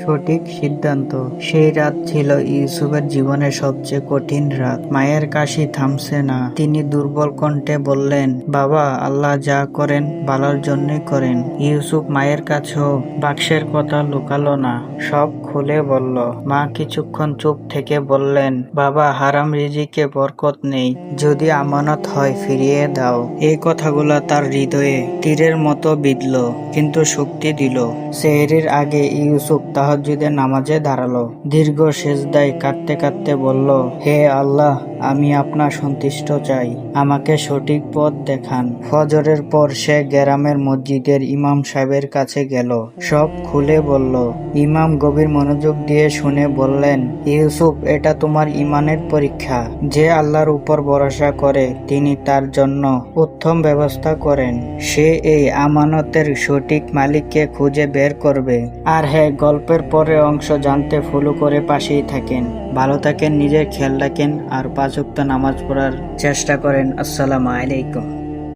সঠিক সিদ্ধান্ত। সেই রাত ছিল ইউসুফের জীবনের সবচেয়ে কঠিন রাত। মায়ের কাশি থামছে না। তিনি দুর্বল কণ্ঠে বললেন, বাবা, আল্লাহ যা করেন ভালোর জন্যই করেন। ইউসুফ মায়ের কাছেও বাক্সের কথা লুকালো না, সব খুলে বলল। মা কিছুক্ষণ চুপ থেকে বললেন, বাবা, হারাম রিজিকে বরকত নেই, যদি আমানত হয় ফিরিয়ে দাও। এই কথাগুলো তার হৃদয়ে তীরের মতো বিঁধল, কিন্তু শক্তি দিল। সেহরির আগে ইউসুফ তাহাজ্জুদের নামাজে দাঁড়ালো। দীর্ঘ সেজদায় কাঁদতে কাঁদতে বলল, হে আল্লাহ, আমি আপনার সন্তুষ্ট চাই, আমাকে সঠিক পথ দেখান। ফজরের পর সে গ্রামের মসজিদের ইমাম সাহেবের কাছে গেল, সব খুলে বলল। ইমাম গভীর মনোযোগ দিয়ে শুনে বললেন, ইউসুফ, এটা তোমার ইমানের পরীক্ষা। যে আল্লাহর উপর ভরসা করে তিনি তার জন্য উত্তম ব্যবস্থা করেন। সে এই আমানতের সঠিক মালিককে খুঁজে বের করবে। আর হ্যাঁ, গল্পের পরের অংশ জানতে ফলো করে পাশেই থাকেন। ভালো থাকেন, নিজের খেয়াল রাখেন আর 5 ওয়াক্ত নামাজ পড়ার চেষ্টা করেন। আসসালামু আলাইকুম।